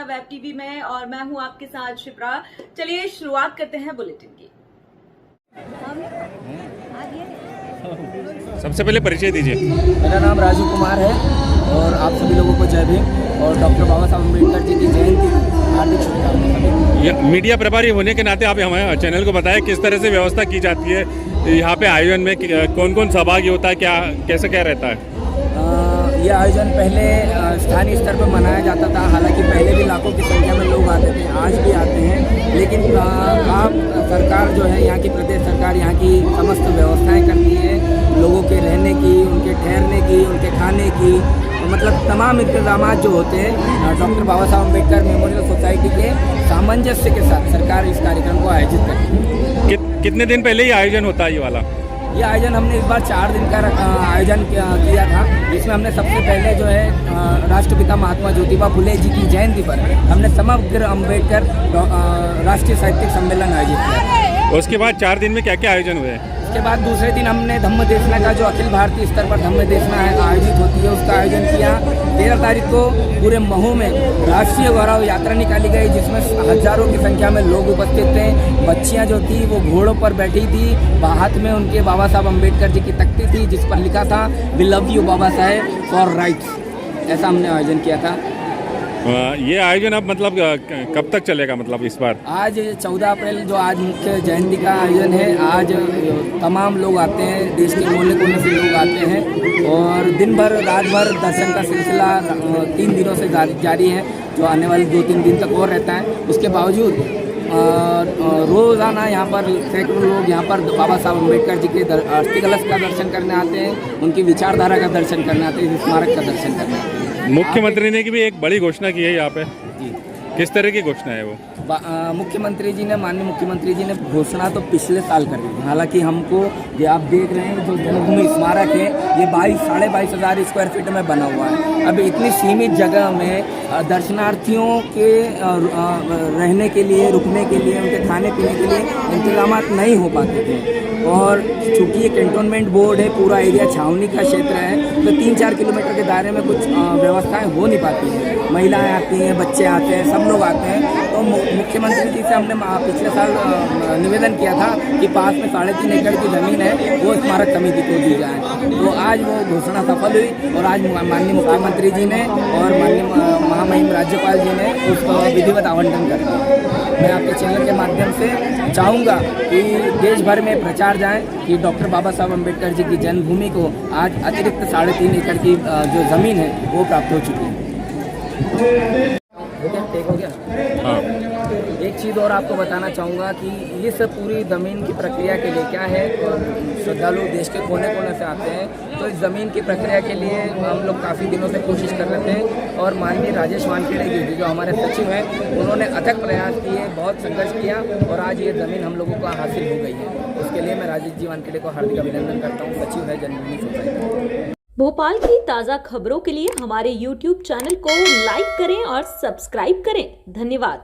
Web TV में और मैं हूं आपके साथ शिप्रा। चलिए शुरुआत करते हैं बुलेटिन की। सबसे पहले परिचय दीजिए। मेरा नाम राजू कुमार है और आप सभी लोगों को जय भीम और डॉक्टर बाबा साहब अम्बेडकर जी की जयंती हार्दिक शुभकामनाएं। मीडिया प्रभारी होने के नाते आप हमारे चैनल को बताएं किस तरह से व्यवस्था की जाती है यहाँ पे आयोजन में, कौन कौन सहभागी होता है, क्या कैसे क्या रहता है? यह आयोजन पहले स्थानीय स्तर पर मनाया जाता था। हालांकि पहले भी लाखों की संख्या में लोग आते थे, आज भी आते हैं, लेकिन आप सरकार जो है, यहाँ की प्रदेश सरकार यहाँ की समस्त व्यवस्थाएं करती है लोगों के रहने की, उनके ठहरने की, उनके खाने की, मतलब तमाम इंतजाम जो होते हैं डॉक्टर बाबा साहब अम्बेडकर मेमोरियल सोसाइटी के सामंजस्य के साथ सरकार इस कार्यक्रम को आयोजित करती है। कितने दिन पहले ही आयोजन होता है ये वाला? ये आयोजन हमने इस बार 4 दिन का आयोजन किया था, जिसमें हमने सबसे पहले जो है राष्ट्रपिता महात्मा ज्योतिबा फुले जी की जयंती पर हमने समग्र अम्बेडकर राष्ट्रीय साहित्यिक सम्मेलन आयोजित किया। उसके बाद 4 दिन में क्या क्या आयोजन हुए? उसके बाद दूसरे दिन हमने धम्म देशना का, जो अखिल भारतीय स्तर पर धम्म देशना आयोजित होती है, उसका आयोजन किया। 13 तारीख को पूरे महू में राष्ट्रीय गौरव यात्रा निकाली गई, जिसमें हजारों की संख्या में लोग उपस्थित थे। बच्चियां जो थी वो घोड़ों पर बैठी थी, हाथ में उनके बाबा साहब अम्बेडकर जी की तख्ती थी जिस पर लिखा था we love you Baba Saheb for rights. ऐसा हमने आयोजन किया था। ये आयोजन अब मतलब कब तक चलेगा, मतलब इस बार? आज 14 अप्रैल जो आज मुख्य जयंती का आयोजन है, आज तमाम लोग आते हैं, देश के कोने कोने से लोग आते हैं और दिन भर रात भर दर्शन का सिलसिला 3 दिनों से जारी है, जो आने वाले 2-3 दिन तक और रहता है। उसके बावजूद रोज़ाना यहाँ पर सैकड़ों लोग यहाँ पर बाबा साहब अम्बेडकर जी के अस्थि कलश का दर्शन करने आते हैं, उनकी विचारधारा का दर्शन करने आते हैं, स्मारक का दर्शन करने आते हैं। मुख्यमंत्री ने की भी एक बड़ी घोषणा की है यहाँ पे जी। किस तरह की घोषणा है वो? मुख्यमंत्री जी ने, माननीय मुख्यमंत्री जी ने घोषणा तो पिछले साल कर दी थी। हालांकि हमको ये आप देख रहे हैं जो जन्मभूमि स्मारक है, ये 22-22.5 हज़ार स्क्वायर फीट में बना हुआ है। अब इतनी सीमित जगह में दर्शनार्थियों के रहने के लिए, रुकने के लिए, उनके खाने पीने के लिए इंतजाम नहीं हो पाते थे। और चूँकि ये कैंटोनमेंट बोर्ड है, पूरा एरिया छावनी का क्षेत्र है, तो 3-4 किलोमीटर के दायरे में कुछ व्यवस्थाएँ हो नहीं पाती हैं। महिलाएँ आती हैं, बच्चे आते हैं, सब लोग आते हैं। तो मुख्यमंत्री जी से हमने पिछले साल निवेदन किया था कि पास में 3.5 एकड़ की ज़मीन है, वो स्मारक समिति को दी जाए। तो आज वो घोषणा सफल हुई और आज माननीय मुख्यमंत्री जी ने और माननीय महामहिम राज्यपाल जी ने उसका विधिवत आवंटन कर दिया। मैं आपके चैनल के माध्यम से चाहूँगा कि देश भर में प्रचार जाए कि डॉक्टर बाबा साहब अम्बेडकर जी की जन्मभूमि को आज अतिरिक्त 3.5 एकड़ की जो ज़मीन है वो प्राप्त हो चुकी है। हो गया? हाँ। एक चीज़ और आपको बताना चाहूँगा कि ये सब पूरी ज़मीन की प्रक्रिया के लिए क्या है, और श्रद्धालु देश के कोने कोने से आते हैं, तो इस ज़मीन की प्रक्रिया के लिए हम लोग काफ़ी दिनों से कोशिश कर रहे थे और माननीय राजेश वानखेड़े जी जो हमारे सचिव हैं, उन्होंने अथक प्रयास किए, बहुत संघर्ष किया और आज ये ज़मीन हम लोगों को हासिल हो गई है। उसके लिए मैं राजेश जी वानखेड़े को हार्दिक अभिनंदन करता हूँ, सचिव है जन्मभूमि सोसाइटी। भोपाल की ताज़ा खबरों के लिए हमारे YouTube चैनल को लाइक करें और सब्सक्राइब करें। धन्यवाद।